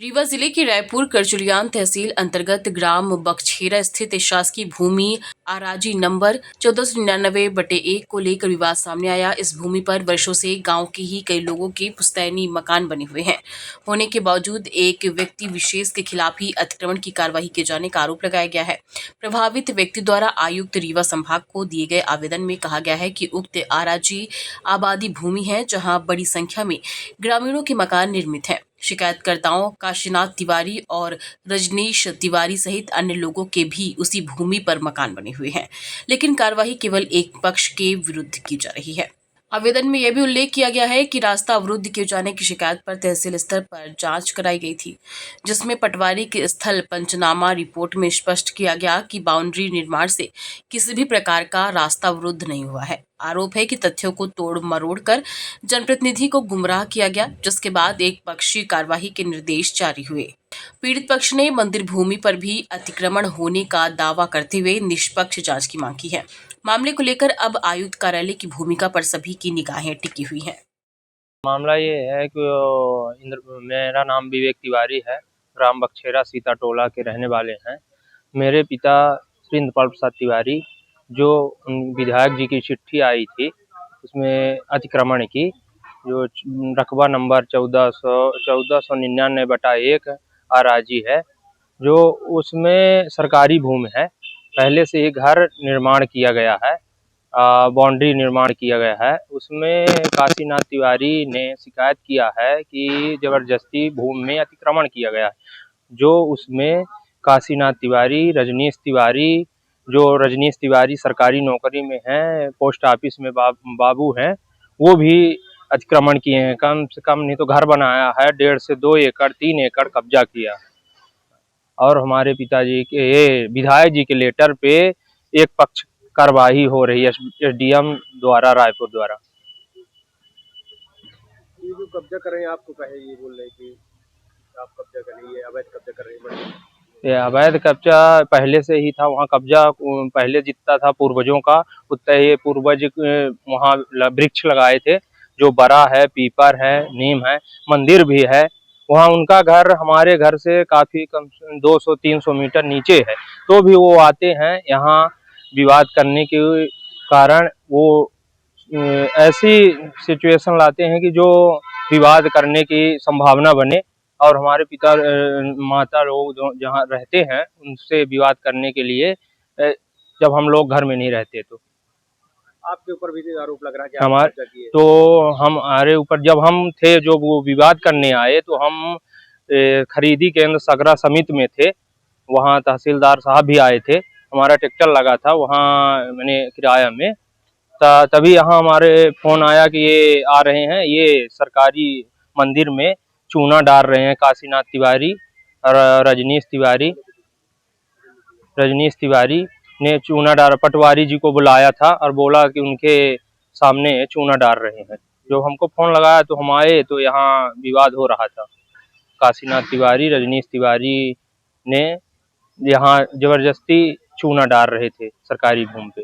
रीवा जिले की रायपुर करचुलियान तहसील अंतर्गत ग्राम बखछेरा स्थित शासकीय भूमि आराजी नंबर 1499/1 को लेकर विवाद सामने आया। इस भूमि पर वर्षों से गांव के ही कई लोगों के पुश्तैनी मकान बने हुए हैं। होने के बावजूद एक व्यक्ति विशेष के खिलाफ ही अतिक्रमण की कार्रवाई किए जाने का आरोप लगाया गया है। प्रभावित व्यक्ति द्वारा आयुक्त रीवा संभाग को दिए गए आवेदन में कहा गया है कि उक्त आराजी आबादी भूमि है, जहाँ बड़ी संख्या में ग्रामीणों के मकान निर्मित हैं। शिकायतकर्ताओं काशीनाथ तिवारी और रजनीश तिवारी सहित अन्य लोगों के भी उसी भूमि पर मकान बने हुए हैं, लेकिन कार्यवाही केवल एक पक्ष के विरुद्ध की जा रही है। आवेदन में यह भी उल्लेख किया गया है कि रास्ता अवरुद्ध किए जाने की शिकायत पर तहसील स्तर पर जांच कराई गई थी, जिसमें पटवारी के स्थल पंचनामा रिपोर्ट में स्पष्ट किया गया कि बाउंड्री निर्माण से किसी भी प्रकार का रास्ता अवरुद्ध नहीं हुआ है। आरोप है कि तथ्यों को तोड़ मरोड़ कर जनप्रतिनिधि को गुमराह किया गया, जिसके बाद एक पक्षीय कार्यवाही के निर्देश जारी हुए। पीड़ित पक्ष ने मंदिर भूमि पर भी अतिक्रमण होने का दावा करते हुए निष्पक्ष जांच की मांग की है। मामले को लेकर अब आयुक्त कार्यालय की भूमिका पर सभी की निगाहें टिकी हुई हैं। मामला ये है कि मेरा नाम विवेक तिवारी है, ग्राम बखछेरा सीता टोला के रहने वाले हैं। मेरे पिता श्री इंद्रपाल प्रसाद तिवारी, जो विधायक जी की चिट्ठी आई थी उसमें अतिक्रमण की, जो रकबा नंबर 1499/1 आराजी है, जो उसमें सरकारी भूमि है। पहले से ही घर निर्माण किया गया है, बाउंड्री निर्माण किया गया है। उसमें काशीनाथ तिवारी ने शिकायत किया है कि जबरदस्ती भूमि में अतिक्रमण किया गया है। जो उसमें काशीनाथ तिवारी, रजनीश तिवारी, जो रजनीश तिवारी सरकारी नौकरी में हैं, पोस्ट ऑफिस में बाबू हैं, वो भी अतिक्रमण किए हैं। कम से कम नहीं तो घर बनाया है, 1.5 से 2 एकड़ 3 एकड़ कब्जा किया। और हमारे पिताजी के विधायक जी के लेटर पे एक पक्ष कार्यवाही हो रही है एसडीएम द्वारा, रायपुर द्वारा। ये जो कब्जा कर रहे हैं, आपको कहे ये बोल रहे हैं कि आप कब्जा कर रही है, अवैध कब्जा कर रहे हैं? ये अवैध कब्जा पहले से ही था, वहाँ कब्जा पहले जितना था पूर्वजों का, उतना ये पूर्वज वहाँ वृक्ष लगाए थे, जो बड़ा है, पीपर है, नीम है, मंदिर भी है। वहाँ उनका घर हमारे घर से काफी कम 200-300 मीटर नीचे है, तो भी वो आते हैं यहाँ विवाद करने के कारण। वो ऐसी सिचुएशन लाते हैं कि जो विवाद करने की संभावना बने, और हमारे पिता माता लोग जो जहाँ रहते हैं उनसे विवाद करने के लिए, जब हम लोग घर में नहीं रहते तो आपके ऊपर भी आरोप लग रहा है कि हमारे तो हमारे ऊपर जब हम थे, जो वो विवाद करने आए, तो हम खरीदी केंद्र सगरा समिति में थे। वहाँ तहसीलदार साहब भी आए थे, हमारा ट्रैक्टर लगा था वहाँ, मैंने किराया में। तभी यहाँ हमारे फोन आया कि ये आ रहे हैं, ये सरकारी मंदिर में चूना डाल रहे हैं। काशीनाथ तिवारी और रजनीश तिवारी ने चूना डाल, पटवारी जी को बुलाया था और बोला कि उनके सामने चूना डाल रहे हैं। जो हमको फोन लगाया तो हम आए, तो यहाँ विवाद हो रहा था। काशीनाथ तिवारी, रजनीश तिवारी ने यहाँ जबरदस्ती चूना डाल रहे थे सरकारी भूमि पे।